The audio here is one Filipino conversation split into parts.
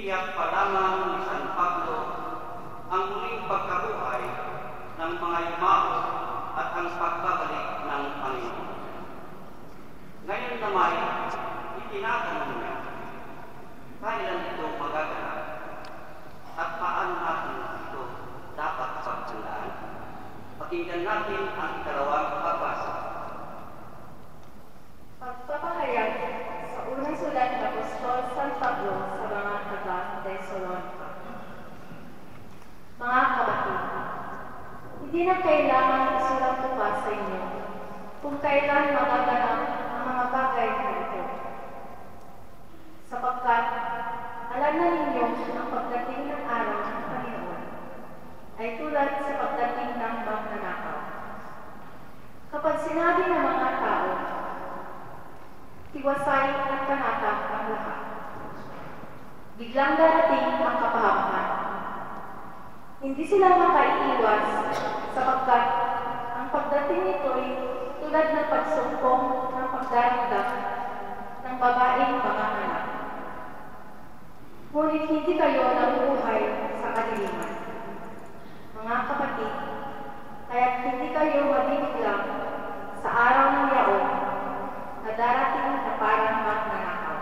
tiniyak pa lamang ni San Pablo ang muling pagkabuhay ng mga yumao at ang pagbabalik ng Panginoon. Ngayon naman, itinatanong niya, kailan ito magaganap at paano natin ito dapat pagtandaan? Pakinggan natin ang ikalawang pagbasa. Pagpapahayag sa unang sulat ng Apostol San Pablo sa mga taga-Thessalonica. Mga kapatid, hindi na kailangan isulat ko pa sa inyo kung kailan magaganap ang mga bagay na ito. Sapagkat alam na ninyo ang pagdating ng araw ng Panginoon ay tulad sa pagdating ng magnanakaw. Kapag sinabi ng mga tao, tiwasay at panatag ang lahat, biglang darating ang kapahamakan. Hindi sila makaiiwas sapagkat ang pagdating nito'y tulad ng pagsumpong ng pagdaragdag ng babaeng panganganak. Ngunit hindi kayo nabubuhay sa kadiliman. Mga kapatid, kaya't hindi kayo mabibiglang sa araw ng yaon na darating na parang magnanakaw.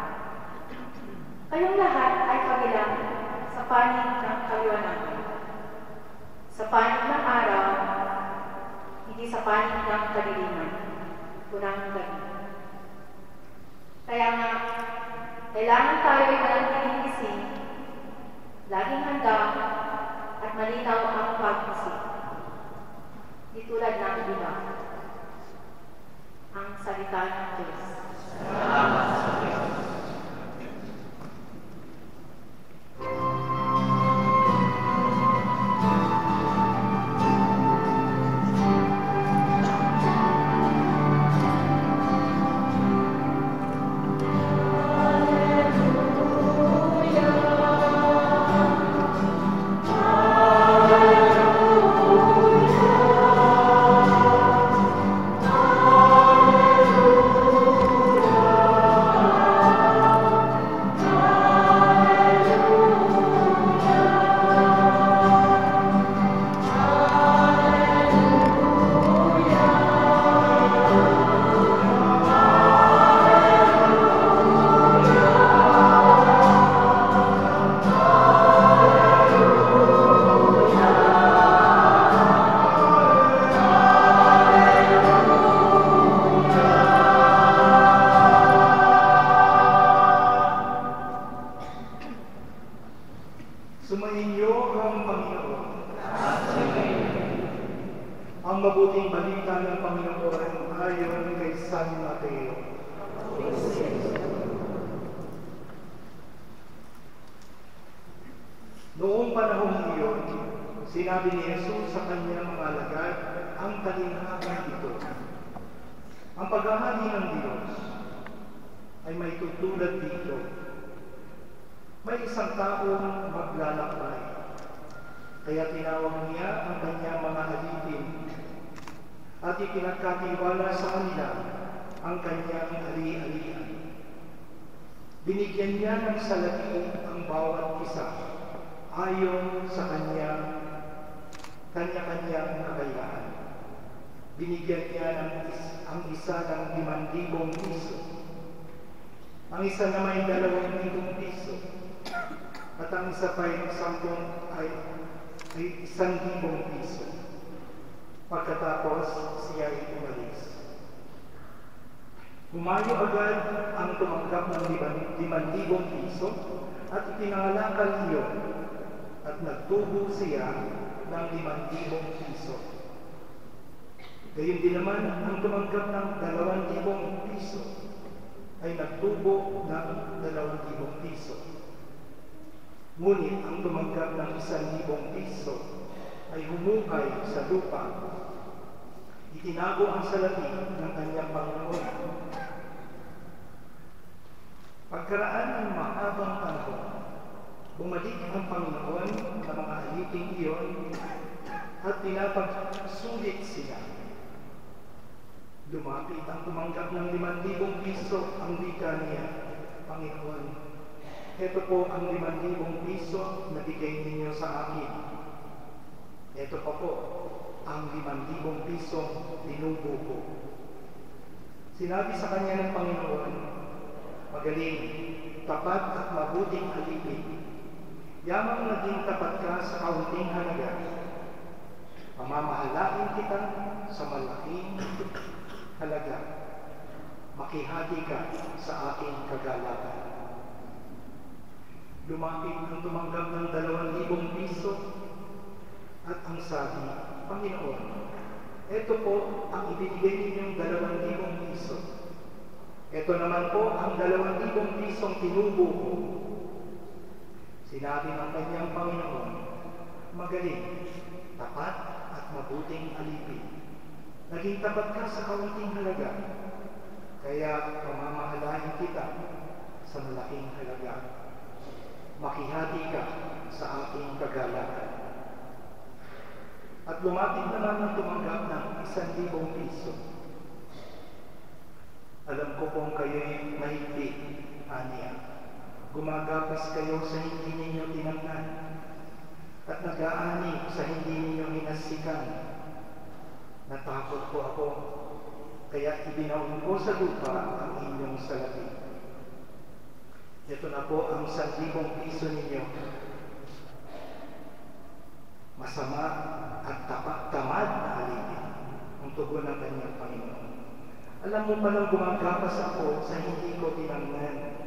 Kayong lahat ay kabilang sa panig ng kaliwanagan. Sa panig ng araw, hindi sa panig ng kadiliman, punang gabi. Kaya nga, kailangan tayo ay manatiling gising, laging handa at malinaw ang pag-isip. Di tulad ng iba. Ang salita ng Diyos. Salamat sa Diyos. Sumainyo ang Panginoon. Ang mabuting balita ng Panginoon ayon kay San Mateo. Noong panahong iyon, sinabi ni Jesus sa kanyang mga alagad ang talinhagang ito. Ang paghahari ng Diyos ay may tutulad dito. May isang taong maglalakbay, kaya tinawag niya ang kanyang mga alipin at ipinagkatiwala sa kanila ang kanyang ali-alian. Binigyan niya ng salapi ang bawat isa ayon sa kanya-kanyang kakayaan. Binigyan niya ang isa ng 5,000 piso, ang isa naman 2,000 piso, at ang isa pa ay 1,000 piso. Pagkatapos siya ay umalis. Humayo agad ang tumanggap ng 5,000 piso at ipinangalakal iyon at nagtubo siya ng 5,000 piso. Gayun din naman ang tumanggap ng 2,000 piso ay nagtubo ng 2,000 piso. Ngunit ang tumanggap ng 1,000 piso ay humukay sa lupa. Itinago ang salapi ng kanyang Panginoon. Pagkaraan ng mahabang panahon, bumalik ang Panginoon ng mga aliping iyon at pinapagsulit sila. Lumapit ang tumanggap ng 5,000 piso ang wika niya, Panginoon, Ito po ang 5,000 piso na bigay ninyo sa akin. Ito pa po ang 5,000 pisong tinubo ko. Sinabi sa kanya ng Panginoon, magaling, tapat at mabuting alipin. Yamang naging tapat ka sa kaunting halaga. Pamamahalain kita sa malaking halaga. Makihati ka sa aking kagalakan. Lumapit ang tumanggap ng 2,000 piso at ang sabi, Panginoon, ito po ang ibibigay ninyong 2,000 piso. Ito naman po ang 2,000 pisong tinubo ko. Sinabi ng kanyang Panginoon, magaling, tapat at mabuting alipin. Naging tapat ka sa kaunting halaga, kaya pamamahalain kita sa malaking halaga. Makihati ka sa aking kagalakan. At lumapit naman ang tumanggap ng 1,000 piso. Alam ko kung kayo'y mahigpit, aniya. Gumagapas kayo sa hindi ninyo tinangnan at nag-aani sa hindi ninyo hinasikan. Natakot po ako, kaya ibinaon ko sa lupa ang inyong salapi. Ito na po ang 1,000 piso ninyo. Masama at tamad na alipin ang tugon ng kanyang Panginoon. Alam mo palang gumagapas ako sa hindi ko tinangnan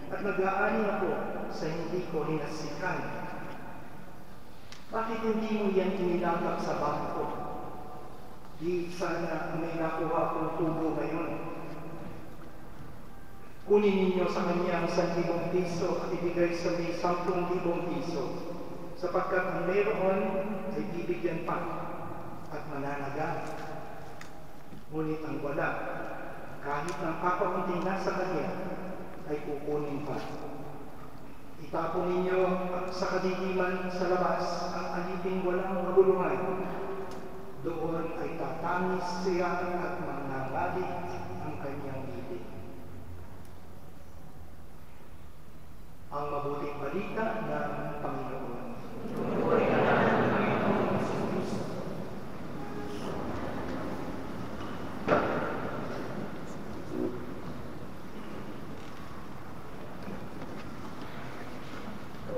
at nag-aani ako sa hindi ko hinasikan. Bakit hindi mo yan inilagak sa bangko? Di sana may nakuha kong tubo ngayon. Kunin ninyo sa kanya ang 1,000 piso at ibigay sa may 10,000 piso, sapagkat ang mayroon ay bibigyan pa at mananaga. Ngunit ang wala, kahit ng kakaunting nasa kanya, ay kukunin pa. Itapon ninyo sa kadiliman sa labas ang aliping walang maguluhan. Doon ay tatamis siya at manangalit ang kanyang bibig. Ang mabuting balita ng Panginoon.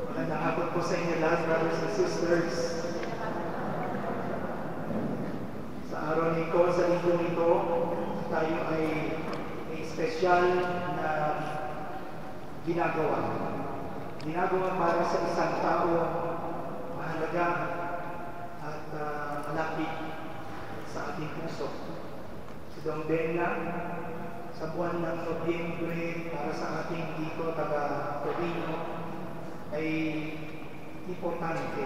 Magandang hapon po sa inyo lahat, brothers and sisters. Sa araw nito, sa linggong ito, tayo ay may espesyal na ginagawa para sa isang tao mahalaga at malapit sa ating puso. Si Don Benna, sa buwan ng Nobyembre, para sa ating dito, taga-Torino, ay importante,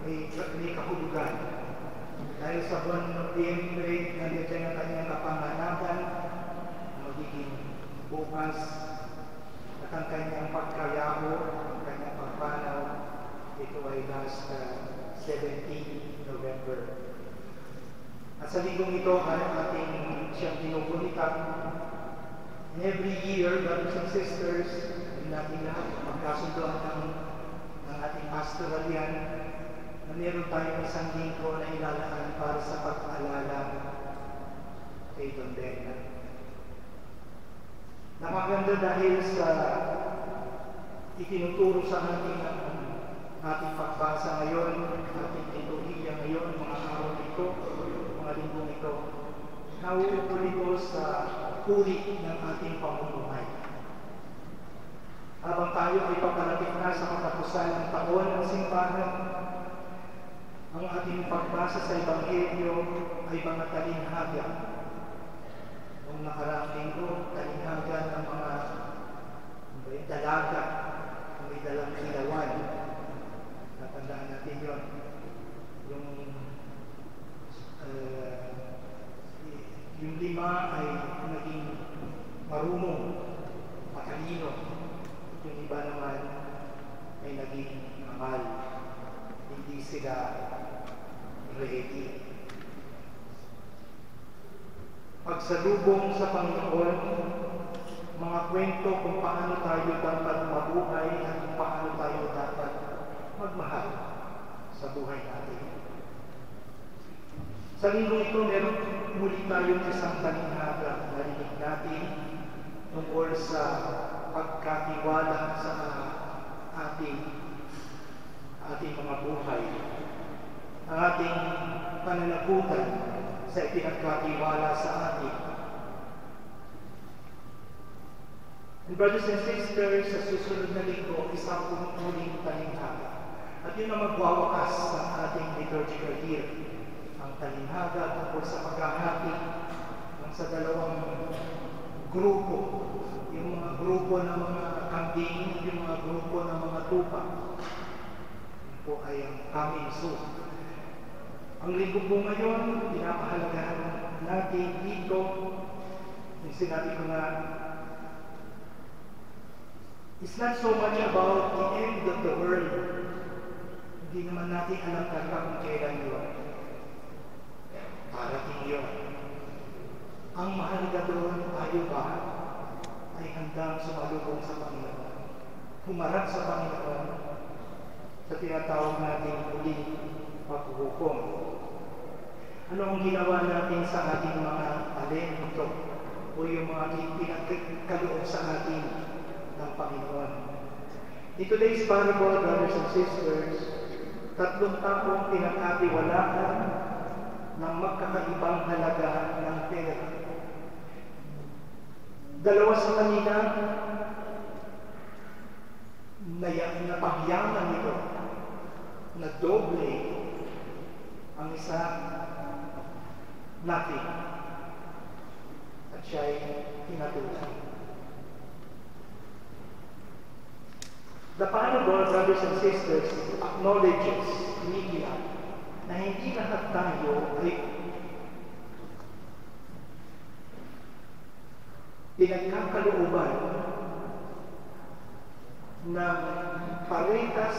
may kahulugan. Dahil sa buwan ng Nobyembre, nandiyan ang kanyang kapanganakan, magiging bukas, at ang kanyang pagkayaho, ang kanyang pagpanaw, ito ay last 17 November. At sa linggong ito ay ating siyang ginugunita. And every year, brothers and sisters, hindi natin lahat magkasunduan ng ating pastoral yan, na meron tayong isang linggo na ilalaan para sa pag-aalala kay Don Benna. Napaganda dahil sa itinuturo sa ating pagbasa ngayon, ating liturhiya ngayon, mga araw nito, mga linggong ito, nauukol ito sa puri ng ating pamumuhay. Habang tayo ay papalapit na sa katapusan ng taon ng simbahan, ang ating pagbasa sa Ebanghelyo ay mga talinhaga. Noong nakaraang linggo, talinhaga ng mga dalaga, may dalang ilawan. Natandaan natin yun. Yung 5 ay naging marunong, matalino. Yung iba naman ay naging mahal. Hindi sila ready. Pagsalubong sa Panginoon, mga kwento kung paano tayo dapat mabuhay at kung paano tayo dapat magmahal sa buhay natin. Sa linggo ito, meron muli tayong isang talinghaga. Narinig natin tungkol sa pagkatiwala sa ating mga buhay. Ang ating pananagutan sa ipinagkatiwala sa atin. And brothers and sisters, sa susunod na linggo, isang umuuling talinghaga. At yun ang magwawakas ng ating liturgical year. Ang talinghaga tungkol sa paghahati ng sa dalawang grupo. Yung mga grupo ng mga kambing, yung mga grupo ng mga tupa. Yun po ay ang coming soon. Ang linggo po ngayon, pinapahalagahan natin dito, yung sinabi ko nga, it's not so much about the end of the world. Hindi naman natin alam talaga kung kailan yun. Parating yun. Ang mahalaga doon, tayo ba ay handang sumalubong sa Panginoon. Humarap sa Panginoon sa tinatawag natin uling paghuhukom. Ano ang ginawa natin sa ating mga talento o yung mga pinagkaloob sa atin ng Panginoon? In today's parable, brothers and sisters, 3 taong pinagkatiwalaan ng magkakaibang halaga ng pera. 2 sa kanila napagyaman nito na doble, ang isa nothing, at siya ay pinatulan. The parable, brothers and sisters, acknowledges, tinigilan, na hindi lahat tayo ay pinagkakalooban ng parehas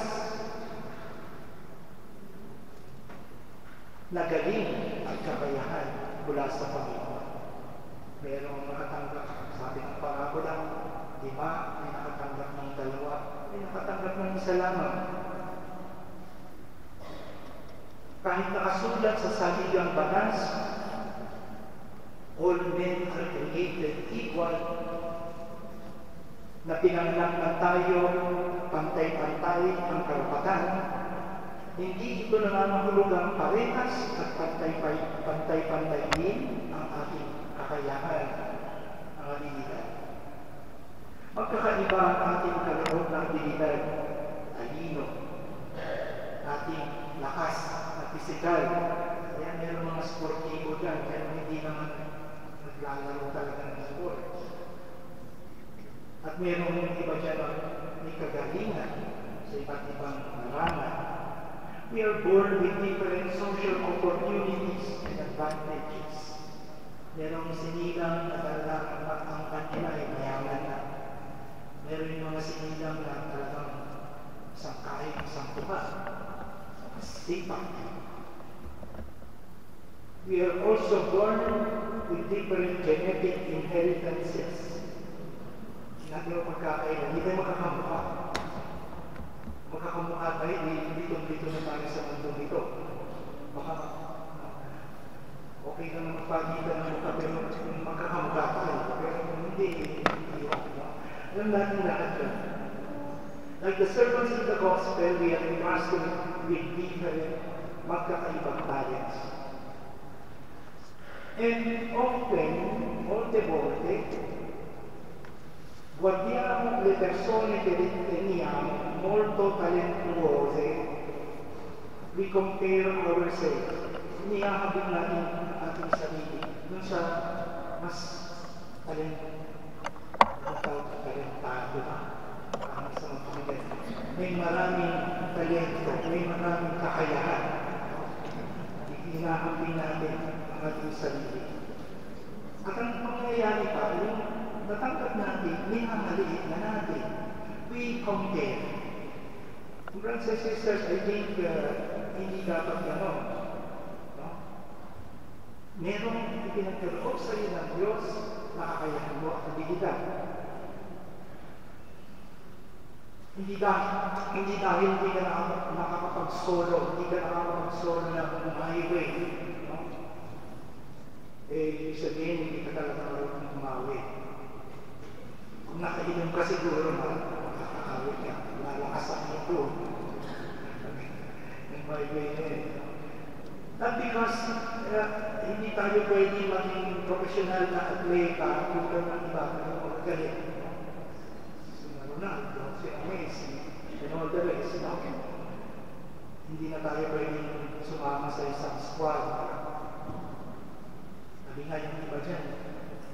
na galing at kakayahan mula sa Panginoon. Merong nakatanggap, sabi ng parabola, 5, may nakatanggap ng 2, may nakatanggap ng 1 lamang. Kahit nakasulat sa saligang batas, all men are created equal, na pinanganak tayo pantay-pantay ang karapatan, hindi ito nangangahulugang parehas at pantay-pantay din ang ating kakayahan, ang abilidad. Magkakaiba ang ating kaloob na abilidad, talino, ating lakas na pisikal. Kaya meron mga sportibo dyan, pero hindi naman naglalaro talaga ng sport. At meron iba dyan may kagalingan sa iba't ibang larangan. We are born with different social opportunities and advantages. Merong sinilang na talagang ang kanila ay mayaman na. Meron yung mga sinilang na talagang isang kahit isang tuha. Sipag. We are also born with different genetic inheritances. Sinabi mo pagkakailan, hindi tayo makakamukha. Makakamukha tayo, dito na tayo sa mundo nito. Baka okay na magpagitan ng mukha, pero makakamukha tayo. Pero hindi. Alam natin lahat yun. Like the servants in the gospel, we are entrusted with different magkakaibang talents. And often, molte volte, guardiamo le persone che riteniamo molto talentuose, we compare ourselves. Inihahabit natin ating sarili dun sa mas talentado ba? Sa mga may maraming talento, may maraming kakayahan. Hinahabit natin ang ating sarili. At ang pangyayari pa, yung natanggap natin, minamaliit na natin. We compare. Brothers and sisters, I think hindi dapat gano'n. No? Merong ipinagkaloob sa iyo ng Diyos na kakayahan mo at abilidad. Hindi dahil hindi ka nakakapag-solo, hindi ka nakakapag-solo ng highway. No? Ibig sabihin, hindi ka talaga marunong umawit. Kung nakainom ka siguro, makakawit ka, lalakasan mo ito. Yung highway na yun. Not because hindi tayo pwede maging professional na atleta tulad ng iba na magagalit. Si Ronaldo, si Messi, and all the rest. No? Hindi na tayo pwede sumama sa isang squad. Sabi nga yung iba dyan,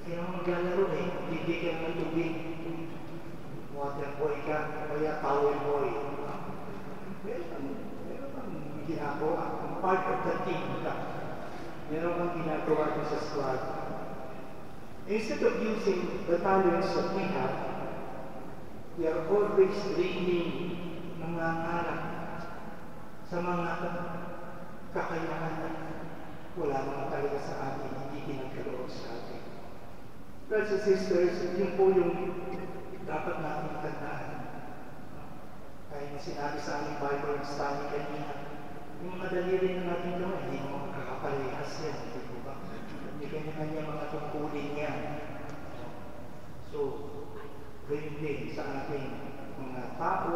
kaya maglalaro hindi ka naman tubig. Water boy ka, kaya towel boy. Meron kang ginagawa, part of the team ka. Meron kang ginagawa din sa squad. Instead of using the talents that we have, we are always dreaming, nangangarap sa mga kakayahan na wala naman talaga sa atin, hindi pinagkaloob sa atin. Brothers and sisters, yun po yung dapat natin tandaan. Kaya na sinabi sa aming Bible study kanina, yung mga daliri na natin gawin, hindi mo makakaparehas yan, hindi mo ba? Hindi kanya-kanya mga tungkulin yan. So, ganyan din sa ating mga tao,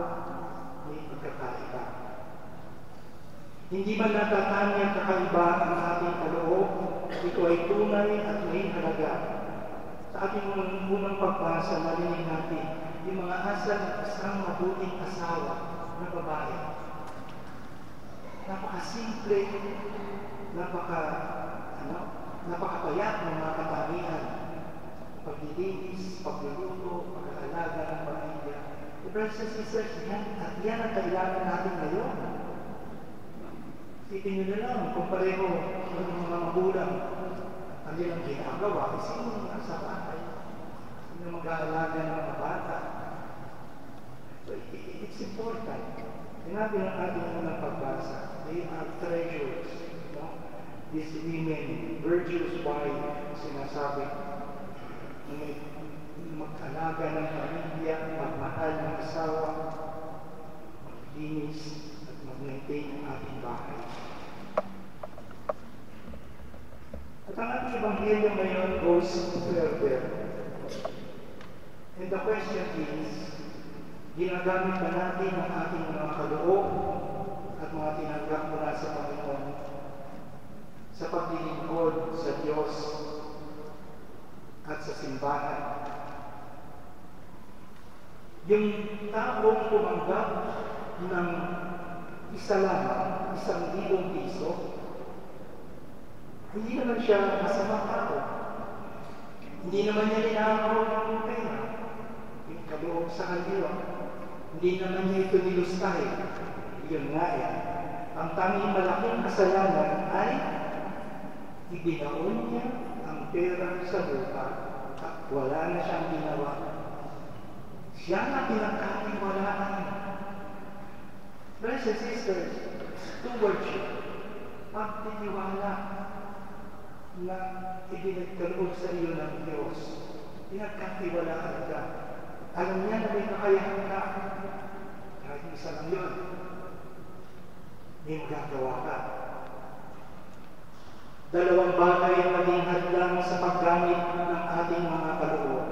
may pagkakaiba. Hindi man natatanggi ang kakaiba ang ating kaloob, ito ay tunay at may halaga. Sa ating unang pagbasa, narinig natin yung mga asal ng isang mabuting asawa na babae. Napakasimple, napakapayat ng mga katangian. Paglilinis, pagluluto, pag-aalaga ng pamilya. Brothers and sisters, yan ang kailangan natin ngayon. Isipin nyo na lang, kung pareho ng mga magulang, kanilang ginagawa, sino ang nasa bahay? Sino mag-aalaga ng mga bata? So, it's important. Sinabi ng ating unang pagbasa, they are treasures. No? These women, virtuous wife, sinasabi, mag-alaga ng pamilya, magmahal ng asawa, maglinis, at mag-maintain ang ating bahay. At ang ating ebanghelyo ngayon goes further. And the question is, ginagamit ba natin ang ating mga kaloob at mga tinanggap mula sa Panginoon sa paglilingkod sa Diyos at sa simbahan? Yung taong tumanggap ng isa lamang, 1,000 piso, hindi naman siya masamang tao. Hindi naman niya ninakaw ng pera, yung kaloob sa kaliwa. Hindi naman niya ito nilustahin. Yun nga yan. Ang tanging malaking kasalanan ay ibinaon niya ang pera sa lupa at wala na siyang ginawa. Siya na pinagkatiwalaan. Brothers and sisters, stewardship, pagtitiwala na ibinagkaloob sa iyo ng Diyos. Pinagkatiwalaan ka. Alam niya na may kakayahan ka. Kahit isa lang yun. May magagawa ka. Dalawang bagay ang maging hadlang sa paggamit ng ating mga kaloob.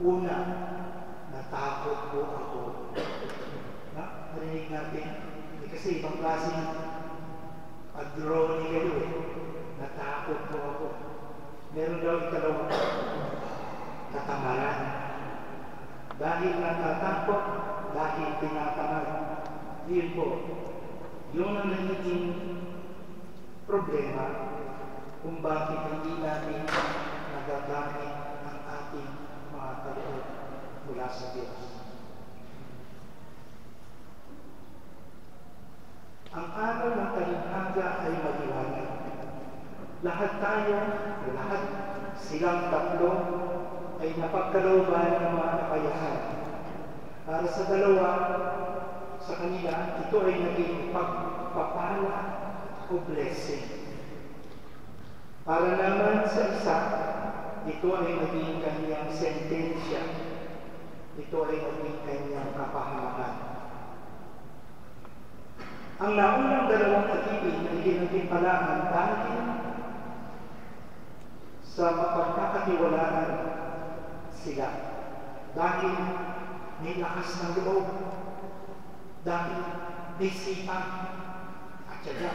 Una, natakot po ako. Narinig natin. Kasi ibang klaseng pag-draw ni kayo natakot po ako. Meron daw ikalawa, katamaran. Dahil natatakot, dahil tinatamad. Yun po, yung ang nagiging problema kung bakit hindi natin nagagamit ang ating mga kaloob mula sa Diyos. Ang araw ng talinghaga ay maliwanag. Lahat tayo, lahat silang tatlo ay napagkalooban ng mga kakayahan. Para sa dalawa, sa kanila, ito ay naging pagpapala o blessing. Para naman sa isa, ito ay naging kanyang sentensya. Ito ay naging kanyang kapahaman. Ang naunang dalawang alipin ay ginantimpalaan dahil sa mapagkakatiwalaan sila. Dahil may lakas ng loob. Dahil may sipag at tiyaga.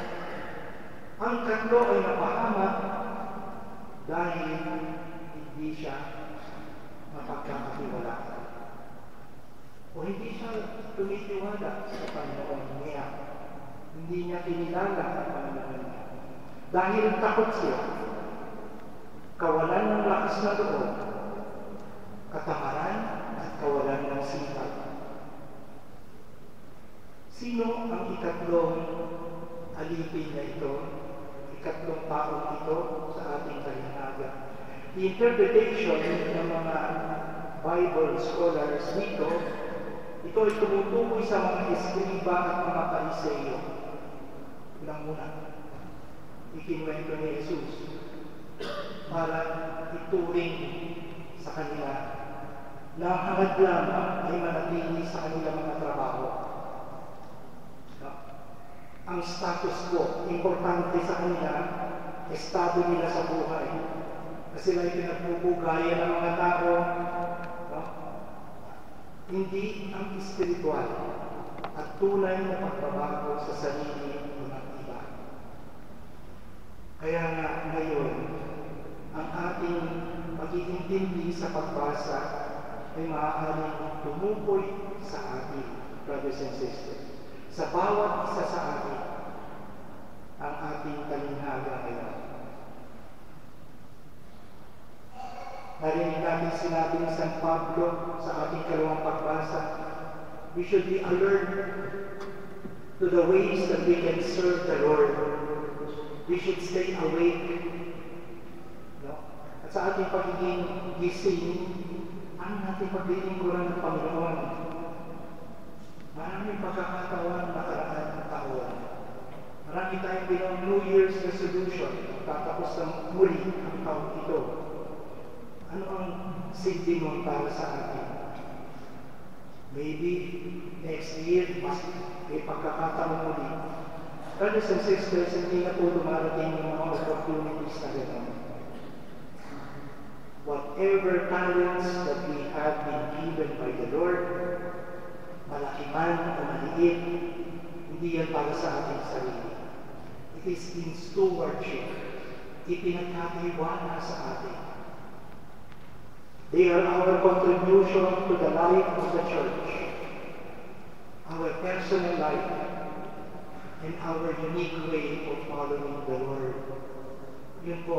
Ang katlo ay napahamak dahil hindi siya mapagkakatiwalaan. O hindi siya tumitiwala sa Panginoon niya. Hindi niya kinilala ang Panginoon niya. Dahil takot siya, kawalan ng lakas na loob, katamaran at kawalan ng sipag. Sino ang ikatlong alipin na ito? Ikatlong taong ito sa ating talinghaga. The interpretation ng mga Bible scholars dito, ito ay tumutukoy sa mga eskriba at mga pariseyo. Unang muna, ikinuwento ni Jesus para ituring sa kanila na ang hangad lamang ay manatili sa kanilang mga trabaho. Ang status quo, importante sa kanila, estado nila sa buhay. Kasi sila ay pinagpupugaya ng mga tao, hindi ang espiritual at tunay na pagbabago sa sarili ng iba. Kaya nga ngayon, ang ating pag-iintindi sa pagbasa ay maaaring tumukoy sa atin, brothers and sisters. Sa bawat isa sa atin, ang ating talinghaga ngayon. Narinig natin sinabi ni San Pablo sa ating kalawang pagbasa, we should be alert to the ways that we can serve the Lord. We should stay awake. No? At sa ating pagiging gising, ano natin paglilingkuran ng Panginoon? Maraming pagkakataon nakaraan ng taon. Marami tayong binong New Year's resolution. Tatapos ng muli ang taon ito. Ano ang silbi mo para sa atin? Maybe next year, mas may pagkakataon muli. Brothers and sisters, hindi na po dumarating yung mga opportunities na gano'n. Whatever talents that we have been given by the Lord, malaki man o maliit, hindi yan para sa ating sarili. It is in stewardship. Ipinagkatiwala sa atin. They are our contribution to the life of the church, our personal life, and our unique way of following the Lord. Yun po,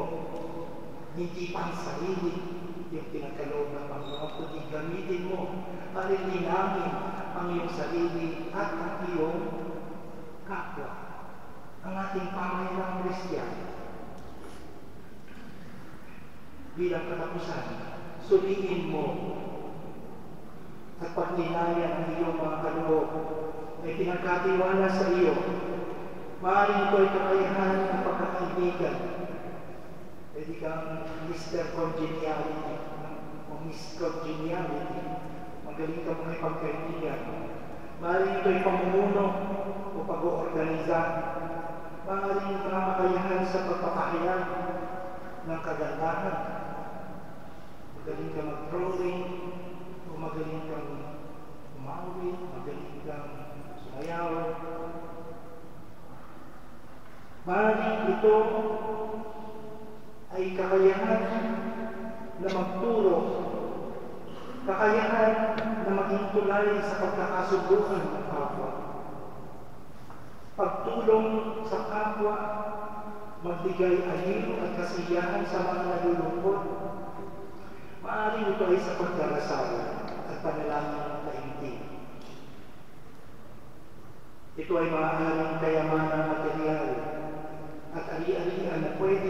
hindi pang sarili yung pinagkaloob ng Panginoon, kundi gamitin mo para linangin ang iyong sarili at ang iyong kapwa, ang ating pamayalang Kristiyano. Bilang katapusan, suliin mo at pagnilayan ang iyong mga kaloob ay pinagkatiwala sa iyo. Maaaring ito ay kakayahan ng pagkakaibigan. Pwede kang Mr. Congeniality o Miss Congeniality. Magaling ka mga ipagkaibigan. Maaaring ito ay pamumuno o pag-oorganiza. Maaaring mga kakayahan sa pagpapahayag ng kagandahan. Magaling kang mag-drawing, o magaling kang umawit, magaling kang sumayaw. Maaaring ito ay kakayahan na magturo, kakayahan na maging tulay sa pagkakasubukan ng kapwa. Pagtulong sa kapwa, magbigay aliw at kasiyahan sa mga nalulungkot. Maaaring ito ay sa pagdarasal at panalangin ng taimtim. Ito ay maaaring kayamanan material at ari-arian na pwede